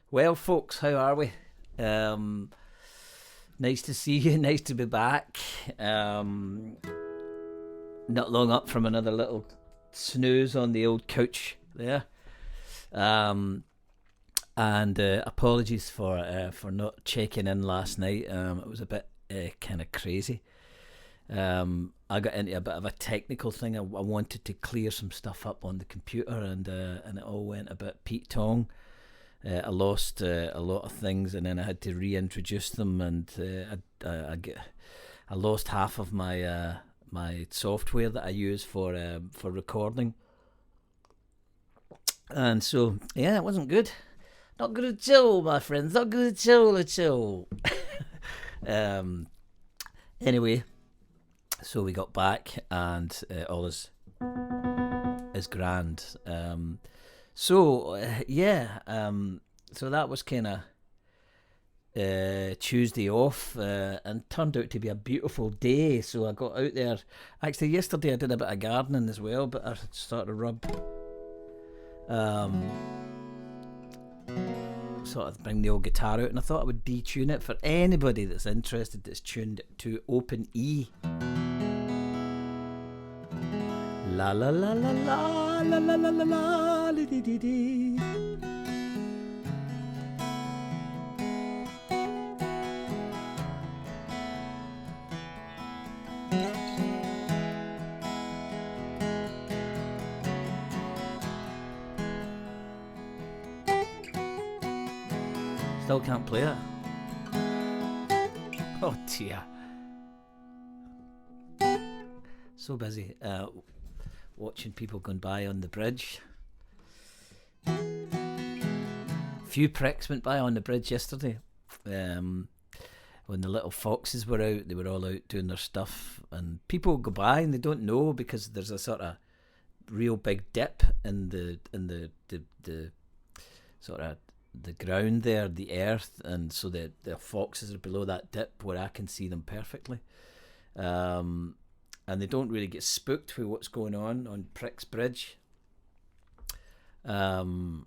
Well, folks, how are we? Nice to see you. Nice to be back. Not long up from another little snooze on the old couch there. And apologies for not checking in last night. It was a bit kind of crazy. I got into a bit of a technical thing. I wanted to clear some stuff up on the computer, and it all went a bit Pete Tong. I lost a lot of things, and then I had to reintroduce them, and I lost half of my my software that I use for recording, and so yeah, it wasn't good. Not good at all, my friends. Not good at all. Anyway, so we got back, and all is grand. So that was kind of Tuesday off, and turned out to be a beautiful day. So I got out there. Actually, yesterday I did a bit of gardening as well, but I started to sort of bring the old guitar out, and I thought I would detune it for anybody that's interested, that's tuned to open E. La la la la la la la la la la dee dee dee. Still can't play it. Oh dear. So busy watching people going by on the bridge. Few pricks went by on the bridge yesterday. When the little foxes were out, they were all out doing their stuff, and people go by and they don't know, because there's a sort of real big dip in the sort of the ground there, the earth, and so the foxes are below that dip where I can see them perfectly. And they don't really get spooked with what's going on Pricks Bridge. And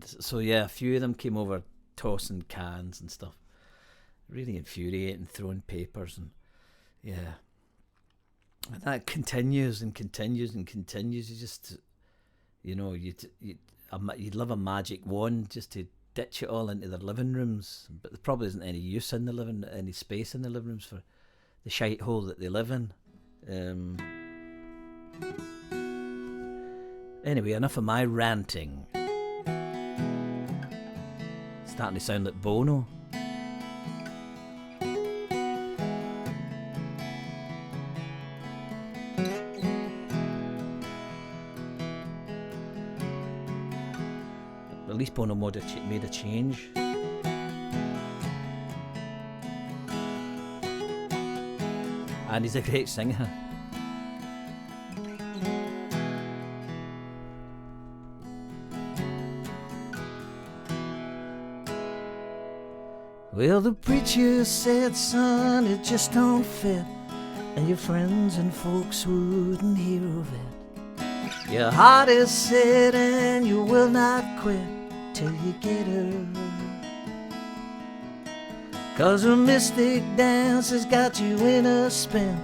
so yeah, a few of them came over tossing cans and stuff. Really infuriating, throwing papers, and yeah. And that continues and continues and continues. You just, you'd love a magic wand just to ditch it all into their living rooms, but there probably isn't any use in any space in the living rooms for the shite hole that they live in. Anyway, enough of my ranting. Starting to sound like Bono. At least Bono made a change. And he's a great singer. Well, the preacher said, son, it just don't fit, and your friends and folks wouldn't hear of it. Your heart is set and you will not quit till you get her. 'Cause her mystic dance has got you in a spin,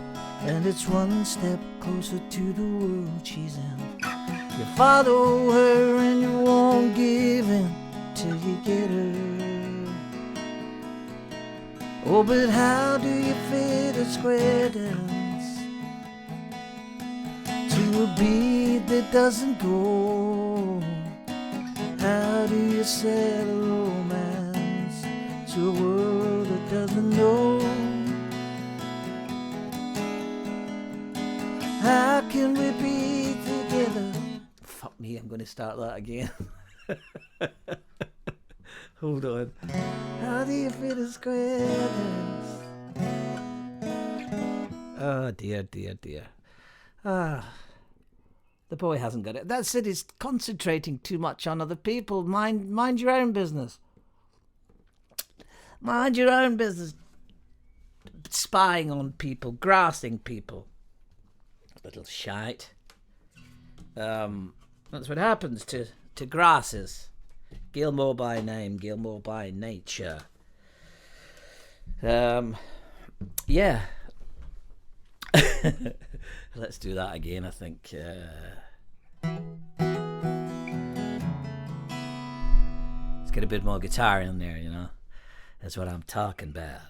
and it's one step closer to the world she's in. You follow her and you won't give in till you get her. Oh, but how do you fit a square dance to a beat that doesn't go? How do you sell a romance to a world that doesn't know? How can we be together? Fuck me, I'm going to start that again. Hold on. How do you fit a square dance? Oh dear, dear, dear. The boy hasn't got it. That's it, he's concentrating too much on other people. Mind your own business. Mind your own business. Spying on people, grassing people. Little shite. That's what happens to grasses. Gilmore by name, Gilmore by nature. Yeah. Let's do that again, I think. Let's get a bit more guitar in there, you know. That's what I'm talking about.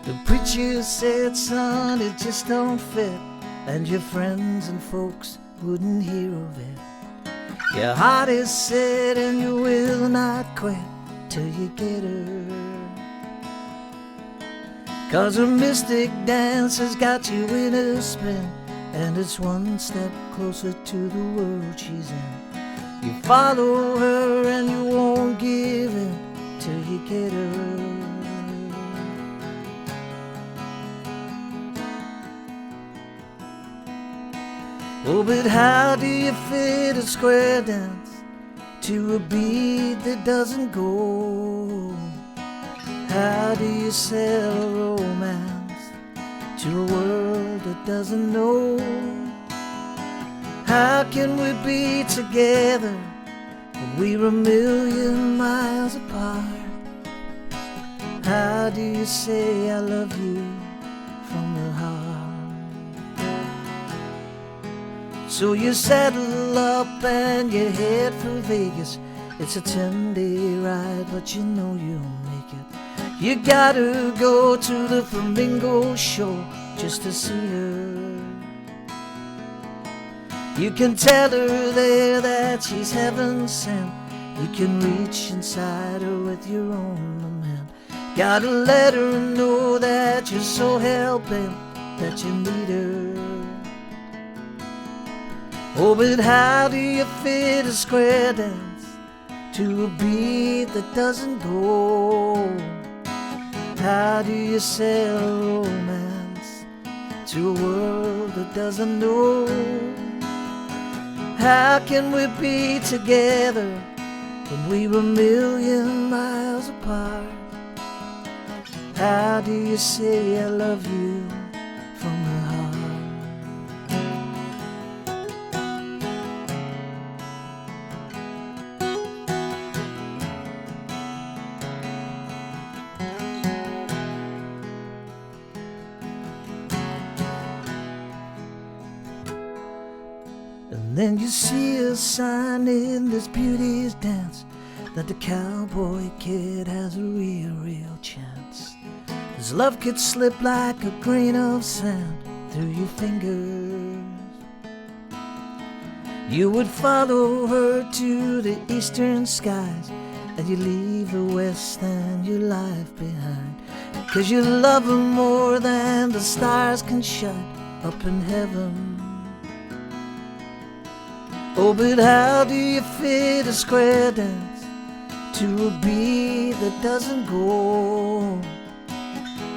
The preacher said, son, it just don't fit, and your friends and folks wouldn't hear of it. Your heart is set and you will not quit till you get her. 'Cause her mystic dance has got you in a spin, and it's one step closer to the world she's in. You follow her and you won't give in till you get her. Oh, but how do you fit a square dance to a beat that doesn't go? How do you sell a romance to a world that doesn't know? How can we be together when we're a million miles apart? How do you say I love you from the heart? So you saddle up and you head for Vegas. It's a 10-day ride, but you know you'll make it. You gotta go to the Flamingo show just to see her. You can tell her there that she's heaven sent. You can reach inside her with your own lament. Gotta let her know that you're so hell-bent that you need her. Oh, but how do you fit a square dance to a beat that doesn't go? How do you sell a romance to a world that doesn't know? How can we be together when we're a million miles apart? How do you say I love you from the heart? And then you see a sign in this beauty's dance that the cowboy kid has a real chance. His love could slip like a grain of sand through your fingers. You would follow her to the eastern skies, and you leave the west and your life behind. 'Cause you love her more than the stars can shine up in heaven. Oh, but how do you fit a square dance to a beat that doesn't go?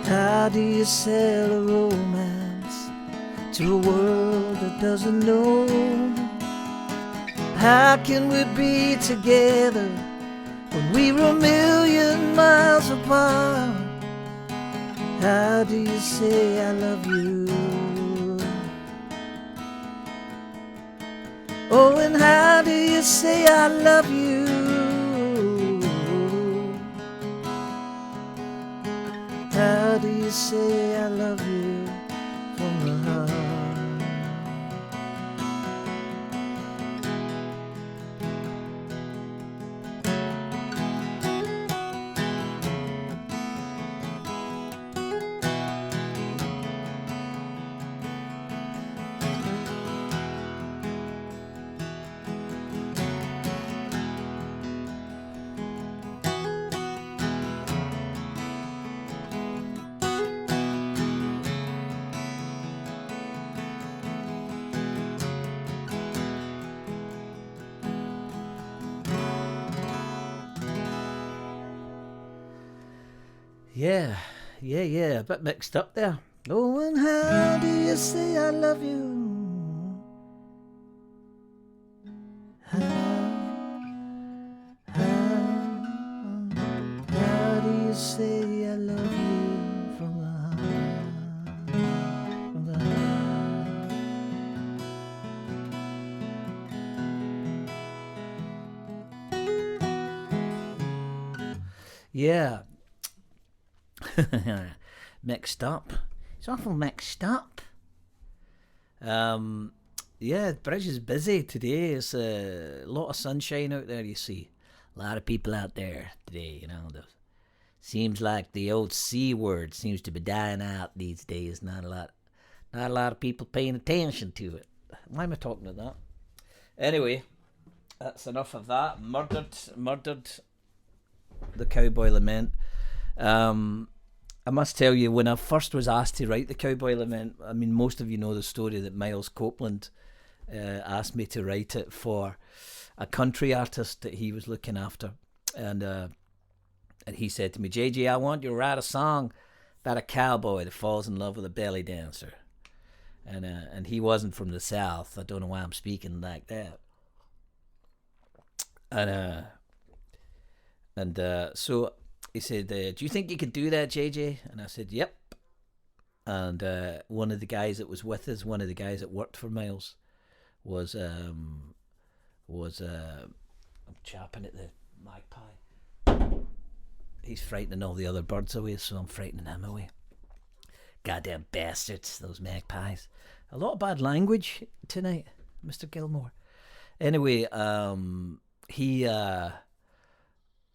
How do you sell a romance to a world that doesn't know? How can we be together when we're a million miles apart? How do you say I love you? Oh, and how do you say I love you? How do you say I love you from the heart? Yeah, yeah, a bit mixed up there. Oh, and how do you say I love you? How do you say I love you from the heart? From the heart. Yeah. Mixed up. It's awful mixed up. Yeah, the bridge is busy today. It's a lot of sunshine out there, you see. A lot of people out there today, you know. Seems like the old C word seems to be dying out these days. Not a lot of people paying attention to it. Why am I talking about that? Anyway, that's enough of that. Murdered the Cowboy Lament. I must tell you, when I first was asked to write the Cowboy Lament, I mean, most of you know the story that Miles Copeland asked me to write it for a country artist that he was looking after. And he said to me, JJ, I want you to write a song about a cowboy that falls in love with a belly dancer. And he wasn't from the South. I don't know why I'm speaking like that. And so he said, do you think you could do that, JJ? And I said, yep. And one of the guys that was with us, one of the guys that worked for Miles, was I'm chapping at the magpie. He's frightening all the other birds away, so I'm frightening him away. Goddamn bastards, those magpies. A lot of bad language tonight, Mr. Gilmore. Anyway,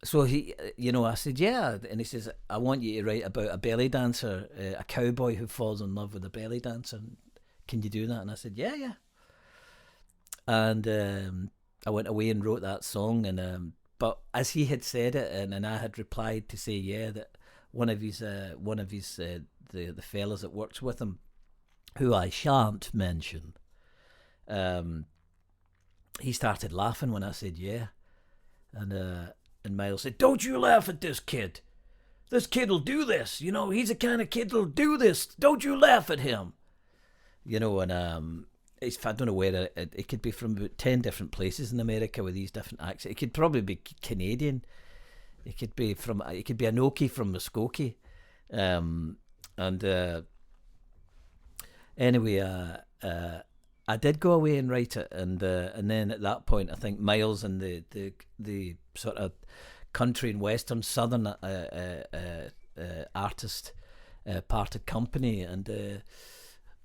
so he, I said, yeah. And he says, I want you to write about a belly dancer, a cowboy who falls in love with a belly dancer. Can you do that? And I said, yeah. And I went away and wrote that song. And but as he had said it, and I had replied to say, yeah, that one of his the fellas that works with him, who I shan't mention, he started laughing when I said, yeah. And Miles said, don't you laugh at this kid. This kid will do this. You know, he's the kind of kid that'll do this. Don't you laugh at him. You know, and I don't know where it could be from about 10 different places in America with these different accents. It could probably be Canadian. It could be an Okie from Muskogee. Anyway, I did go away and write it, and then at that point, I think Miles and the sort of country and western southern artist parted company, and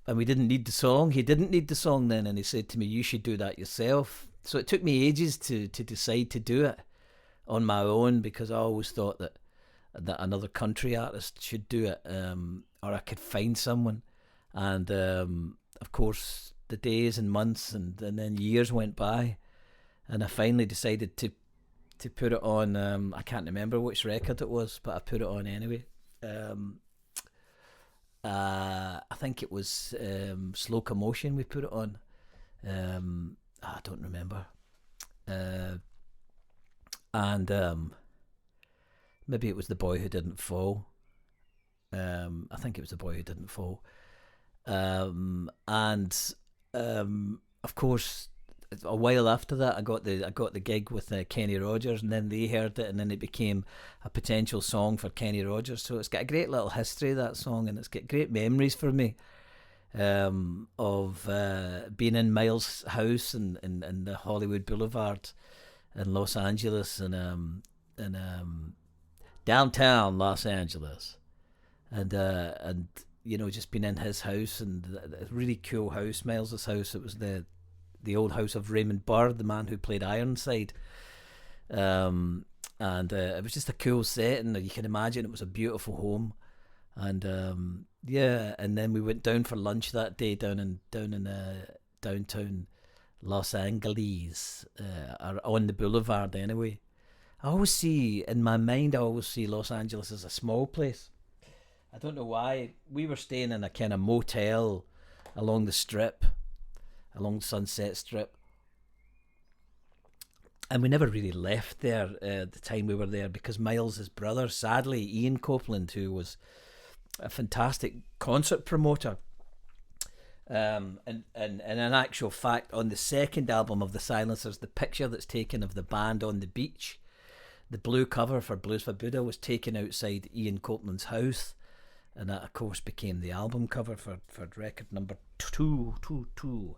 we didn't need the song. He didn't need the song then, and he said to me, "You should do that yourself." So it took me ages to decide to do it on my own, because I always thought that another country artist should do it, or I could find someone, and of course, the days and months and then years went by, and I finally decided to put it on. I can't remember which record it was, but I put it on anyway. I think it was Slow Commotion we put it on. I don't remember. And maybe it was The Boy Who Didn't Fall. I think it was The Boy Who Didn't Fall. Of course, a while after that, I got the gig with Kenny Rogers, and then they heard it, and then it became a potential song for Kenny Rogers. So it's got a great little history, that song, and it's got great memories for me of being in Miles' house and the Hollywood Boulevard in Los Angeles, and downtown Los Angeles, and you know, just being in his house, and a really cool house, Miles' house. It was the old house of Raymond Burr, the man who played Ironside. And it was just a cool setting. You can imagine it was a beautiful home. And and then we went down for lunch that day down in downtown Los Angeles, or on the boulevard anyway. In my mind, I always see Los Angeles as a small place. I don't know why. We were staying in a kind of motel along the Sunset Strip. And we never really left there the time we were there, because Miles's brother, sadly, Ian Copeland, who was a fantastic concert promoter, and in actual fact, on the second album of the Silencers, the picture that's taken of the band on the beach, the blue cover for Blues for Buddha, was taken outside Ian Copeland's house, and that of course became the album cover for record number 222.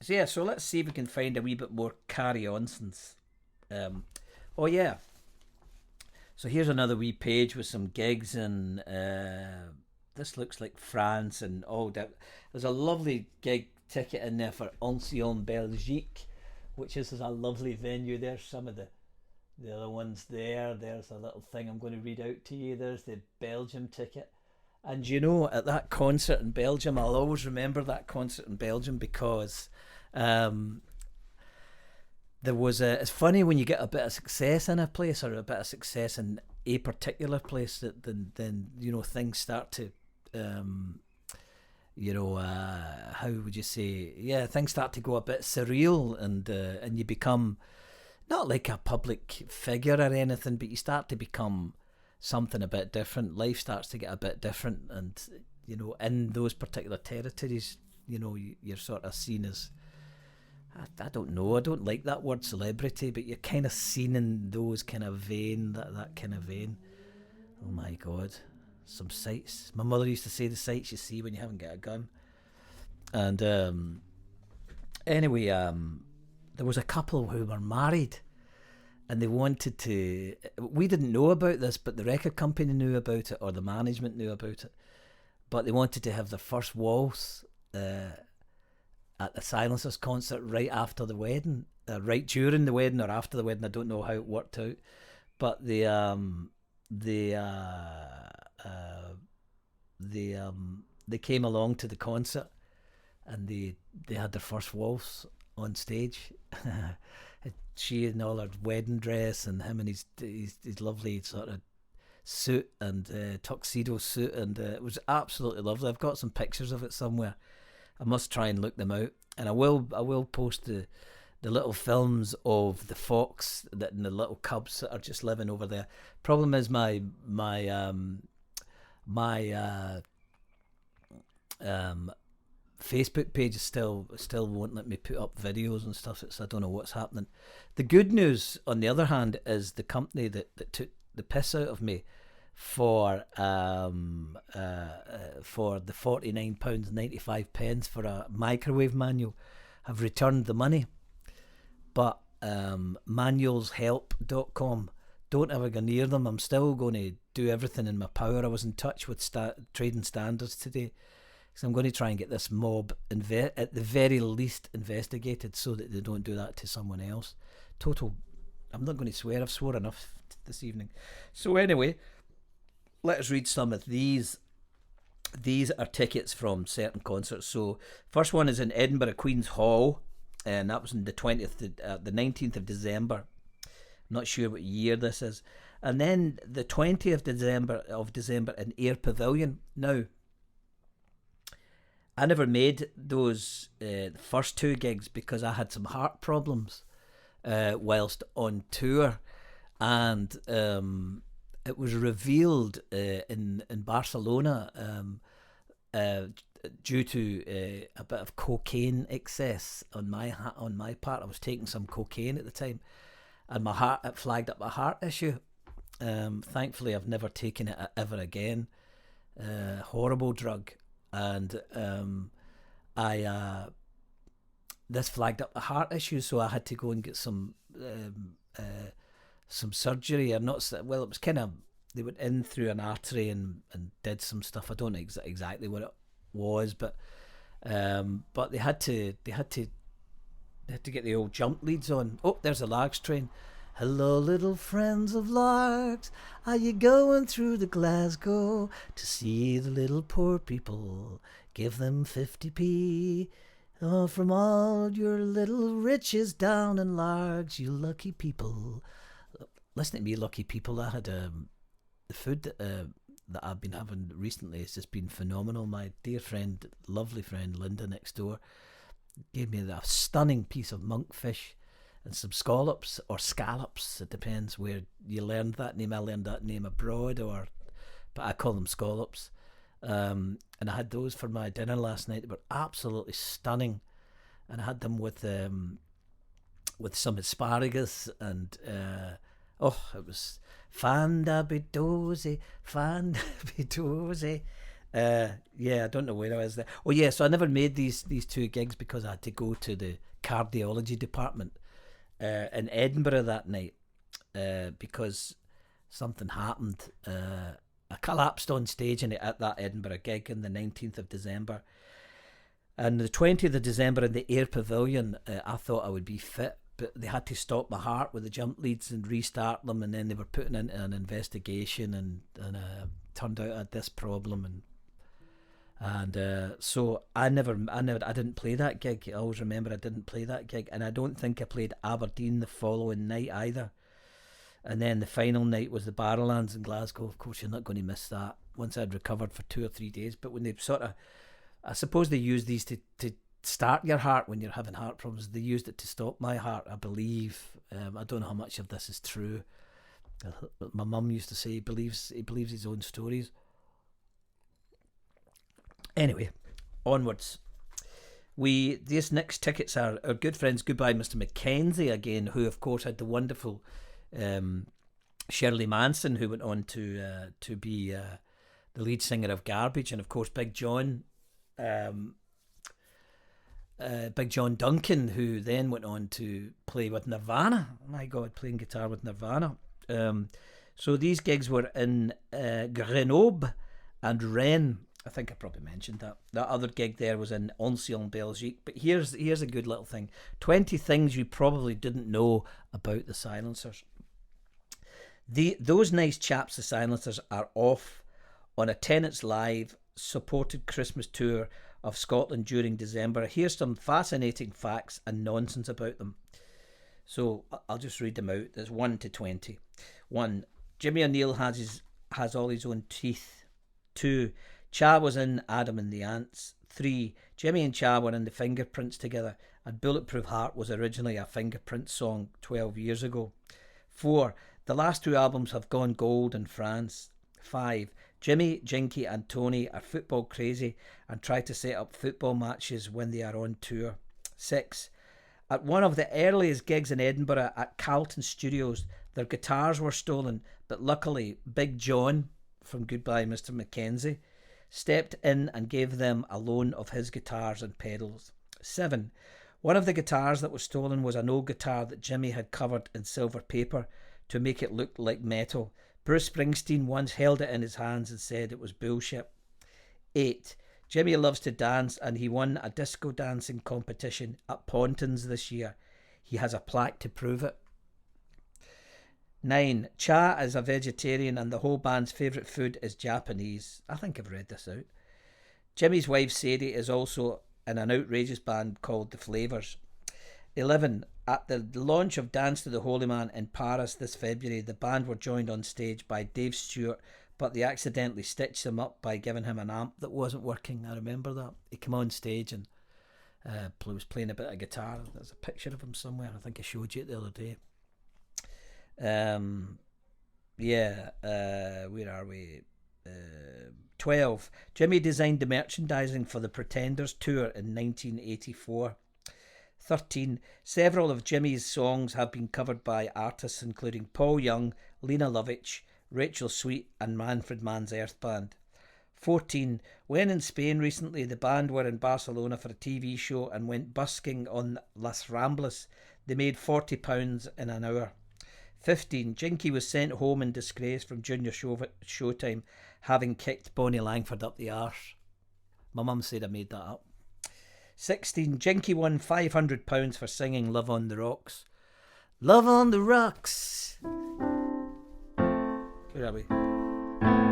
So yeah, so let's see if we can find a wee bit more carry-on-sense. Oh yeah, so here's another wee page with some gigs in, this looks like France, and there's a lovely gig ticket in there for Ancien Belgique, which is a lovely venue. There's some of the other ones there. There's a little thing I'm going to read out to you. There's the Belgium ticket. And you know, at that concert in Belgium, I'll always remember that concert in Belgium, because there was it's funny when you get a bit of success in a place, or a bit of success in a particular place, that then you know, things start to how would you say, yeah, things start to go a bit surreal, and you become not like a public figure or anything, but you start to become something a bit different. Life starts to get a bit different, and you know, in those particular territories, you know, you're sort of seen as, I don't know, I don't like that word celebrity, but you're kind of seen in those kind of vein, that kind of vein. Oh my God, some sights. My mother used to say, the sights you see when you haven't got a gun. And anyway, there was a couple who were married, and they wanted to, we didn't know about this, but the record company knew about it, or the management knew about it, but they wanted to have their first waltz at the Silencers concert right after the wedding, right during the wedding or after the wedding. I don't know how it worked out, but they came along to the concert, and they had their first waltz on stage. She in all her wedding dress, and him in his lovely sort of suit and tuxedo suit, and it was absolutely lovely. I've got some pictures of it somewhere. I must try and look them out, and I will post the little films of the fox that and the little cubs that are just living over there. Problem is my Facebook page is still won't let me put up videos and stuff, so I don't know what's happening. The good news, on the other hand, is the company that took the piss out of me for the £49.95 for a microwave manual have returned the money. But manualshelp.com, don't ever go near them. I'm still going to do everything in my power. I was in touch with Trading Standards today, so I'm going to try and get this mob at the very least investigated, so that they don't do that to someone else. I'm not going to swear, I've swore enough this evening. So anyway, let us read some of these. These are tickets from certain concerts. So first one is in Edinburgh Queen's Hall, and that was on the 19th of December. I'm not sure what year this is. And then the 20th of December in Ayr Pavilion. Now, I never made those first two gigs because I had some heart problems whilst on tour, and it was revealed in Barcelona due to a bit of cocaine excess on my part. I was taking some cocaine at the time, and it flagged up a heart issue. Thankfully, I've never taken it ever again. Horrible drug, and this flagged up a heart issue, so I had to go and get some surgery. It was kind of, they went in through an artery and did some stuff. I don't know exactly what it was, but they had to get the old jump leads on. Oh, there's a Largs train. Hello, little friends of Largs, are you going through the Glasgow to see the little poor people? Give them 50p. Oh, from all your little riches down in Largs, you lucky people. Listen to me, lucky people. I had the food that I've been having recently has just been phenomenal. My dear friend, lovely friend Linda next door, gave me a stunning piece of monkfish and some scallops or scallops. It depends where you learned that name. I learned that name abroad, but I call them scallops. And I had those for my dinner last night. They were absolutely stunning, and I had them with some asparagus, and it was fandabidosi. I don't know where I was there. Oh yeah, so I never made these two gigs because I had to go to the cardiology department in Edinburgh that night because something happened. I collapsed on stage at that Edinburgh gig on the 19th of December. And the 20th of December in the Air Pavilion, I thought I would be fit, but they had to stop my heart with the jump leads and restart them, and then they were putting into an investigation, and turned out I had this problem, and so I didn't play that gig. I always remember I didn't play that gig, and I don't think I played Aberdeen the following night either. And then the final night was the Barrowlands in Glasgow. Of course, you're not going to miss that once I'd recovered for 2 or 3 days. But when they I suppose they use these to start your heart when you're having heart problems. They used it to stop my heart, I believe. I don't know how much of this is true. My mum used to say he believes his own stories. Anyway, onwards. These next tickets are our good friends Goodbye Mr. Mackenzie again, who of course had the wonderful Shirley Manson, who went on to be the lead singer of Garbage, and of course Big John Duncan, who then went on to play with Nirvana. Oh my God, playing guitar with Nirvana. So these gigs were in Grenoble and Rennes. I think I probably mentioned that. That other gig there was in Ancillon, Belgique. But here's a good little thing. 20 things you probably didn't know about the Silencers. Those nice chaps, the Silencers, are off on a Tenants Live supported Christmas tour of Scotland during December. Here's some fascinating facts and nonsense about them. So I'll just read them out. There's 1 to 20. 1. Jimmy O'Neill has all his own teeth. 2. Cha was in Adam and the Ants. 3. Jimmy and Cha were in the Fingerprints together, and Bulletproof Heart was originally a Fingerprint song 12 years ago. 4. The last 2 albums have gone gold in France. 5. Jimmy, Jinky and Tony are football crazy and try to set up football matches when they are on tour. 6. At one of the earliest gigs in Edinburgh at Carlton Studios, their guitars were stolen, but luckily Big John from Goodbye Mr. Mackenzie stepped in and gave them a loan of his guitars and pedals. 7. One of the guitars that was stolen was an old guitar that Jimmy had covered in silver paper to make it look like metal. Bruce Springsteen once held it in his hands and said it was bullshit. 8. Jimmy loves to dance, and he won a disco dancing competition at Pontins this year. He has a plaque to prove it. 9. Cha is a vegetarian and the whole band's favourite food is Japanese. I think I've read this out. Jimmy's wife Sadie is also in an outrageous band called The Flavours. 11. At the launch of Dance to the Holy Man in Paris this February, the band were joined on stage by Dave Stewart, but they accidentally stitched him up by giving him an amp that wasn't working. I remember that. He came on stage and was playing a bit of guitar. There's a picture of him somewhere. I think I showed you it the other day. Where are we? 12. Jimmy designed the merchandising for the Pretenders tour in 1984. 13. Several of Jimmy's songs have been covered by artists including Paul Young, Lena Lovitch, Rachel Sweet and Manfred Mann's Earth Band. 14. When in Spain recently, the band were in Barcelona for a TV show and went busking on Las Ramblas. They made £40 in an hour. 15. Jinky was sent home in disgrace from junior showtime, having kicked Bonnie Langford up the arse. My mum said I made that up. 16. Jinky won £500 for singing Love on the Rocks. Love on the Rocks. Where are we?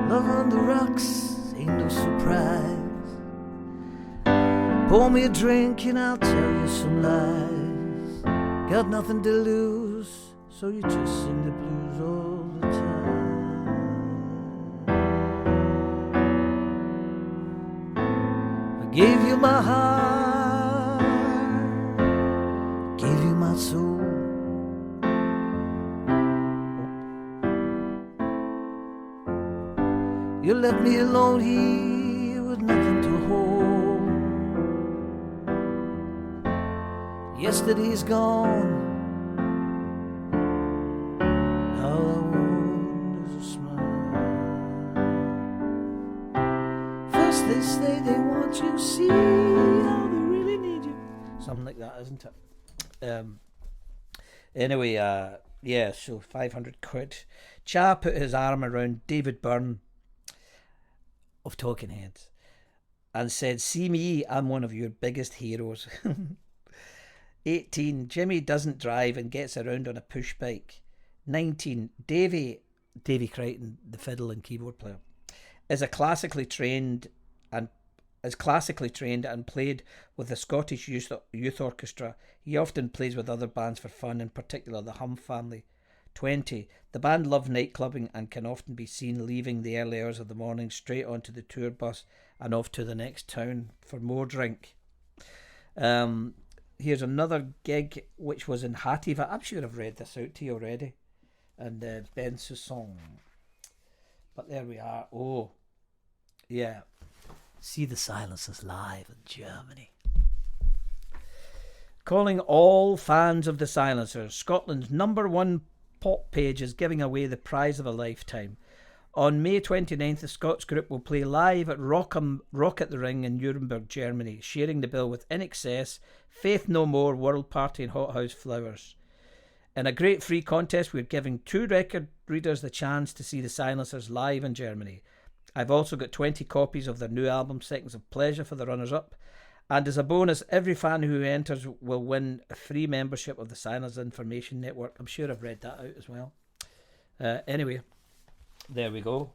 Love on the rocks, ain't no surprise. Pour me a drink and I'll tell you some lies. Got nothing to lose, so you just sing the blues all the time. I gave you my heart, gave you my soul, You left me alone here with nothing to hold. Yesterday's gone. All I want is a smile. First they say they want you, see how they really need you. Something like that, isn't it? Anyway, yeah, so 500 quid. Cha put his arm around David Byrne of Talking Heads and said, see me, I'm one of your biggest heroes. 18, Jimmy doesn't drive and gets around on a push bike. 19, Davy Crichton, the fiddle and keyboard player, is classically trained and played with the Scottish Youth Orchestra. He often plays with other bands for fun, in particular the Hum family. 20, the band love nightclubbing and can often be seen leaving the early hours of the morning straight onto the tour bus and off to the next town for more drink. Here's another gig which was in Hativa. I'm sure I've read this out to you already. And Ben Susson. But there we are. Oh, yeah. See the Silencers live in Germany. Calling all fans of the Silencers, Scotland's #1 pop page is giving away the prize of a lifetime. On May 29th, the Scots group will play live at Rock at the Ring in Nuremberg, Germany, sharing the bill with XXX, Faith No More, World Party and Hothouse Flowers. In a great free contest, we're giving 2 record readers the chance to see the Silencers live in Germany. I've also got 20 copies of their new album, Seconds of Pleasure, for the runners-up. And as a bonus, every fan who enters will win a free membership of the Silencers Information Network. I'm sure I've read that out as well. Anyway, there we go.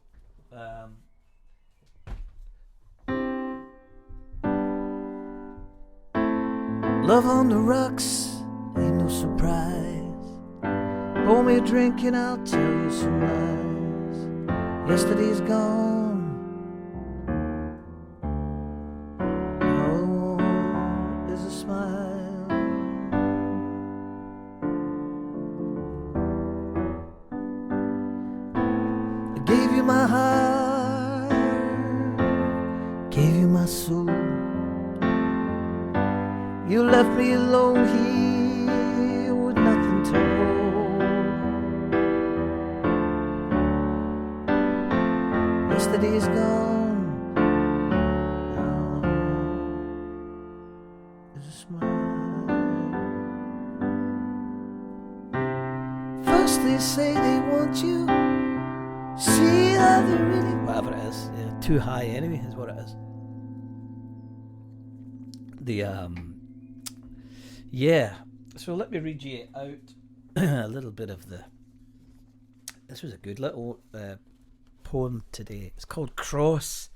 Love on the rocks, ain't no surprise. Pour me a drink and I'll tell you some lies. Yesterday's gone. All I want is a smile. I gave you my heart, gave you my soul. You left me alone here with nothing to hold. Yesterday's gone. Now is a smile. First they say they want you, see how they really. Whatever it is, yeah, too high anyway is what it is. Yeah, so let me read you out a little bit of the. This was a good little poem today. It's called Cross,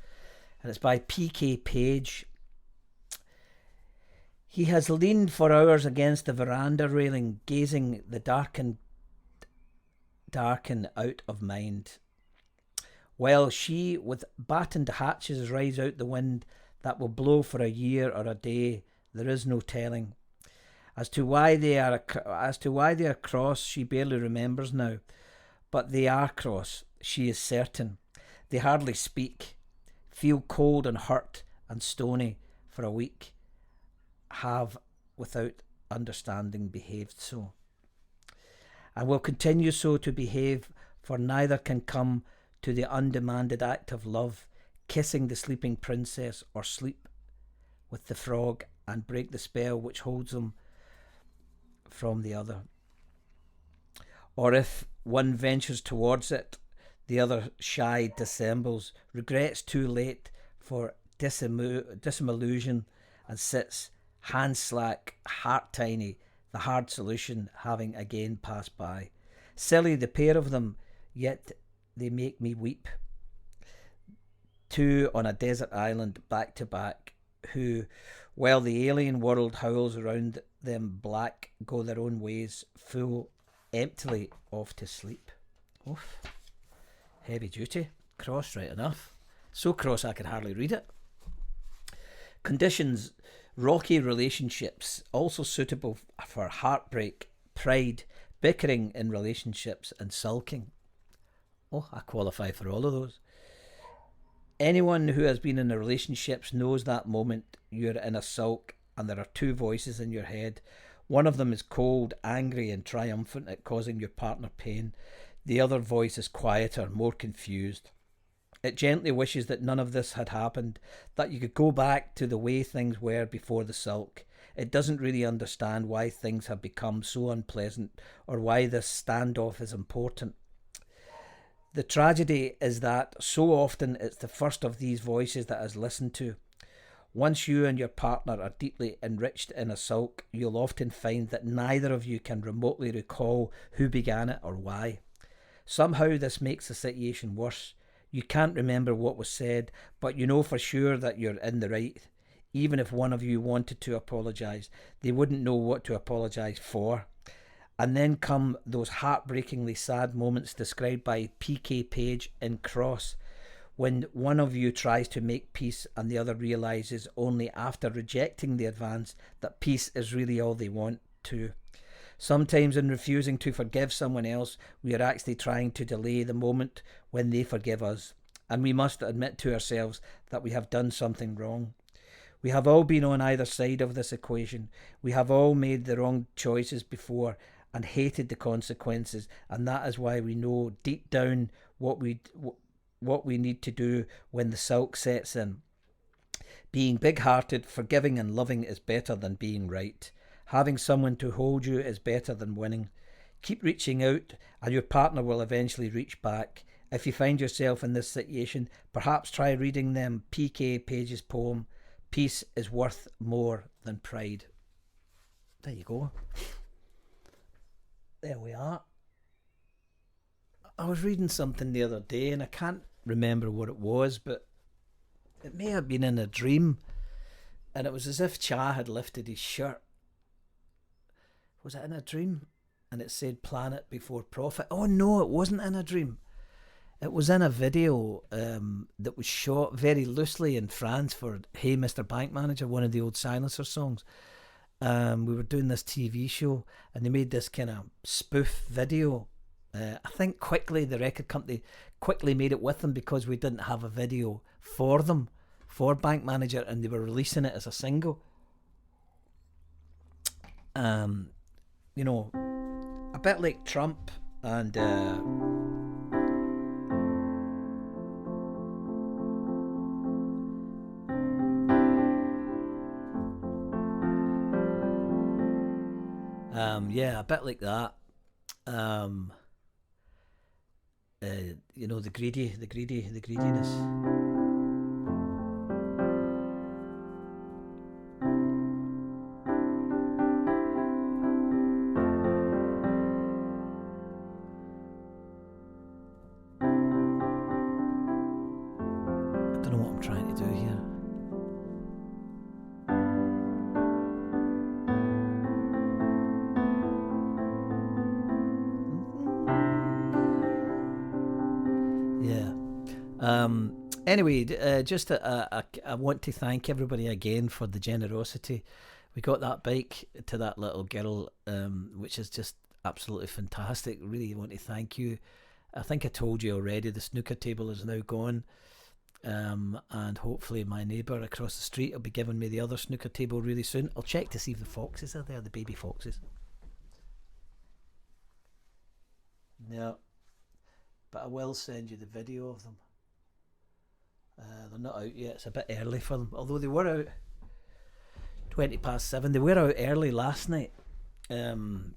and it's by P.K. Page. He has leaned for hours against the veranda railing, gazing the darken out of mind, while she, with battened hatches, rides out the wind that will blow for a year or a day. There is no telling. As to why they are cross, she barely remembers now. But they are cross, she is certain. They hardly speak, feel cold and hurt and stony for a week, have, without understanding, behaved so, and will continue so to behave, for neither can come to the undemanded act of love, kissing the sleeping princess, or sleep with the frog and break the spell which holds them from the other. Or if one ventures towards it, the other shy dissembles, regrets too late for disillusion, and sits hand slack, heart tiny, the hard solution having again passed by. Silly the pair of them, yet they make me weep. Two on a desert island back to back, who, while the alien world howls around them black, go their own ways, full, emptily off to sleep. Oof. Heavy duty. Cross, right enough. So cross I can hardly read it. Conditions: rocky relationships, also suitable for heartbreak, pride, bickering in relationships, and sulking. Oh, I qualify for all of those. Anyone who has been in a relationship knows that moment you're in a sulk and there are two voices in your head. One of them is cold, angry and triumphant at causing your partner pain. The other voice is quieter, more confused. It gently wishes that none of this had happened, that you could go back to the way things were before the sulk. It doesn't really understand why things have become so unpleasant or why this standoff is important. The tragedy is that so often it's the first of these voices that is listened to. Once you and your partner are deeply enriched in a sulk, you'll often find that neither of you can remotely recall who began it or why. Somehow this makes the situation worse. You can't remember what was said, but you know for sure that you're in the right. Even if one of you wanted to apologise, they wouldn't know what to apologise for. And then come those heartbreakingly sad moments described by PK Page in Cross, when one of you tries to make peace and the other realises only after rejecting the advance that peace is really all they want to. Sometimes in refusing to forgive someone else, we are actually trying to delay the moment when they forgive us, and we must admit to ourselves that we have done something wrong. We have all been on either side of this equation. We have all made the wrong choices before and hated the consequences, and that is why we know deep down what we need to do when the sulk sets in. Being big-hearted, forgiving and loving is better than being right. Having someone to hold you is better than winning. Keep reaching out and your partner will eventually reach back. If you find yourself in this situation, perhaps try reading them PK Page's poem, Peace is Worth More Than Pride. There you go. There we are. I was reading something the other day and I can't remember what it was, but it may have been in a dream, and it was as if Cha had lifted his shirt. Was it in a dream? And it said Planet Before Profit. Oh no, it wasn't in a dream. It was in a video that was shot very loosely in France for Hey Mr. Bank Manager, one of the old Silencer songs. We were doing this TV show and they made this kind of spoof video. I think quickly the record company quickly made it with them because we didn't have a video for them, for Bank Manager, and they were releasing it as a single. You know, a bit like Trump and yeah, a bit like that. You know, the greediness. I don't know what I'm trying to do here. Anyway, just I want to thank everybody again for the generosity. We got that bike to that little girl, which is just absolutely fantastic. Really want to thank you. I think I told you already, the snooker table is now gone, and hopefully my neighbour across the street will be giving me the other snooker table really soon. I'll check to see if the foxes are there, the baby foxes. No, but I will send you the video of them. They're not out yet. It's a bit early for them, although they were out 7:20. They were out early last night. I'm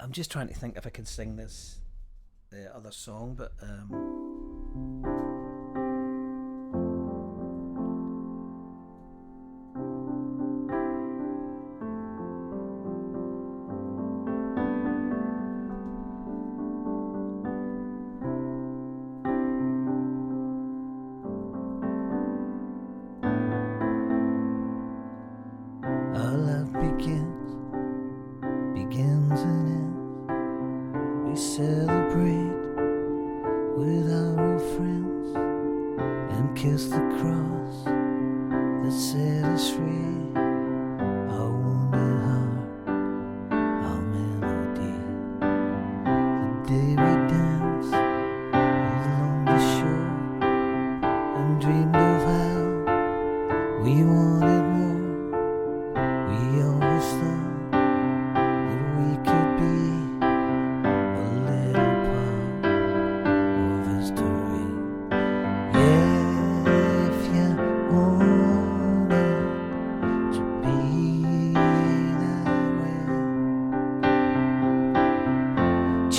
just trying to think if I can sing this other song, but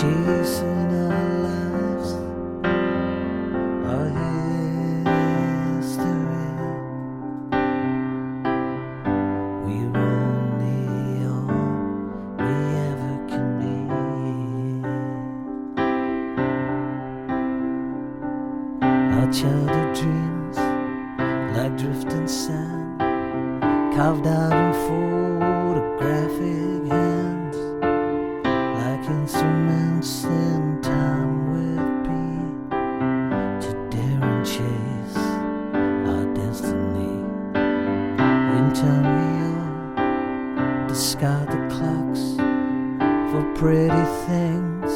chasing our lives, our history. We're only all we ever can be. Our childhood dreams, like drifting sand, carved out in photographic hands, like instruments in time with be, to dare and chase our destiny. In time we all discard the clocks for pretty things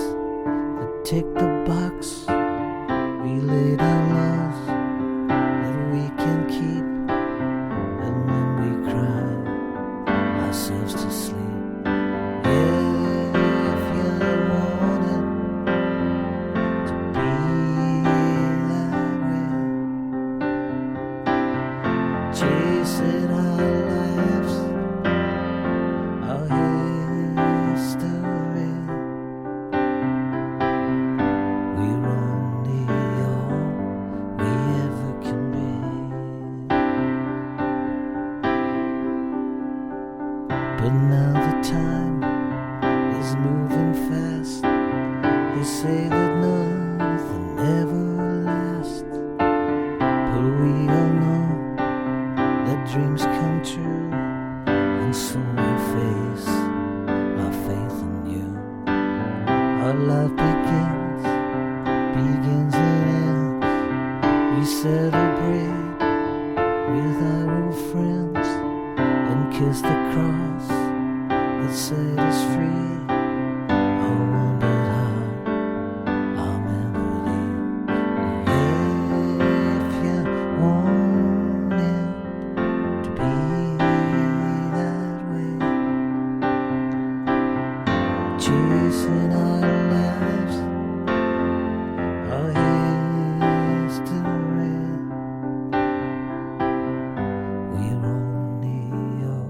that tick the box. We lay down laws that we can keep, and then we cry ourselves to sleep. If you wanted to be that way, chasing our lives, our history. We're only all we ever can be. But now the time is moving fast. They say that nothing ever lasts, but we all know that dreams come true, and so we face our faith in you. Our life begins and ends. We celebrate with our old friends and kiss the cross that set us free. Our wounded heart, our melody. If you want it to be that way, chasing our lives, our history. We're only all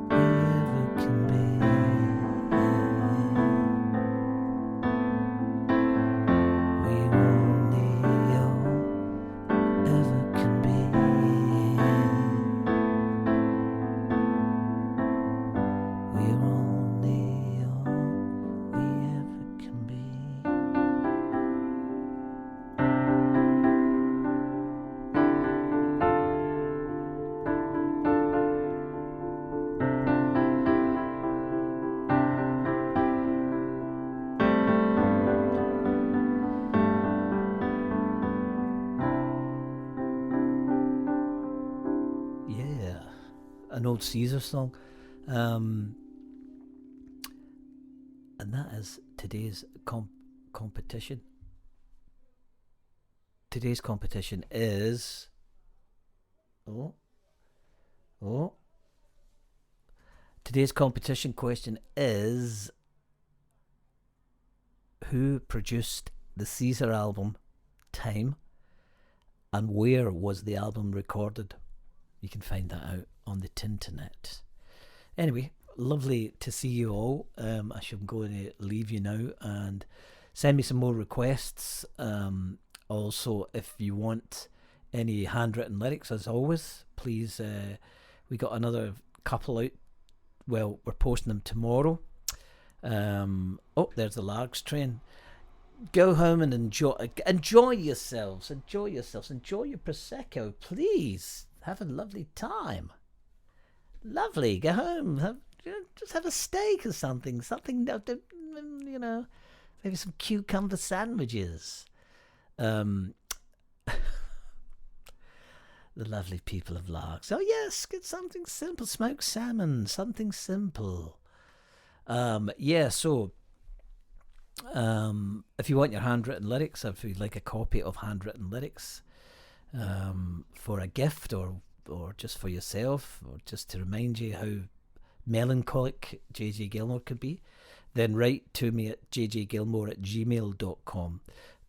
we ever can be. We're only all we ever can be. We're only all we ever can be. Yeah, an old Caesar song. And that is today's competition. Today's competition is... Today's competition question is: who produced the Caesar album Time, and where was the album recorded? You can find that out on the Tinternet. Anyway, lovely to see you all. I shall go and leave you now, and send me some more requests. Also, if you want any handwritten lyrics, as always, please, we got another couple out. Well, we're posting them tomorrow. There's the Largs train. Go home and enjoy yourselves. Enjoy your Prosecco, please. Have a lovely time. Lovely. Go home. Just have a steak or something. Maybe some cucumber sandwiches. The lovely people of Largs. Oh yes, get something simple. Smoked salmon. Something simple. So if you want your handwritten lyrics, if you'd like a copy of handwritten lyrics for a gift, or just for yourself, or just to remind you how melancholic JJ Gilmore could be, then write to me at jjgilmore@gmail.com.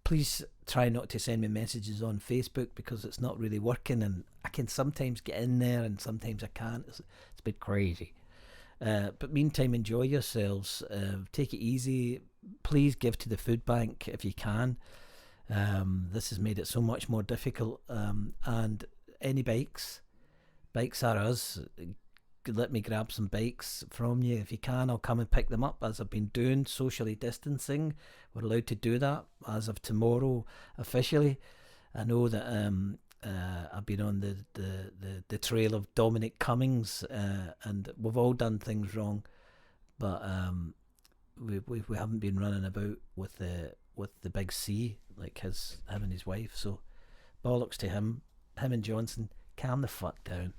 Please try not to send me messages on Facebook, because it's not really working, and I can sometimes get in there and sometimes I can't. It's a bit crazy. But meantime, enjoy yourselves. Take it easy. please give to the food bank if you can. This has made it so much more difficult. And any bikes are us. Let me grab some bikes from you if you can. I'll come and pick them up, as I've been doing, socially distancing. We're allowed to do that as of tomorrow officially. I know that I've been on the trail of Dominic Cummings, and we've all done things wrong, but we haven't been running about with the big C like him and his wife. So bollocks to him and Johnson. Calm the fuck down.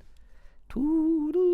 Toodle.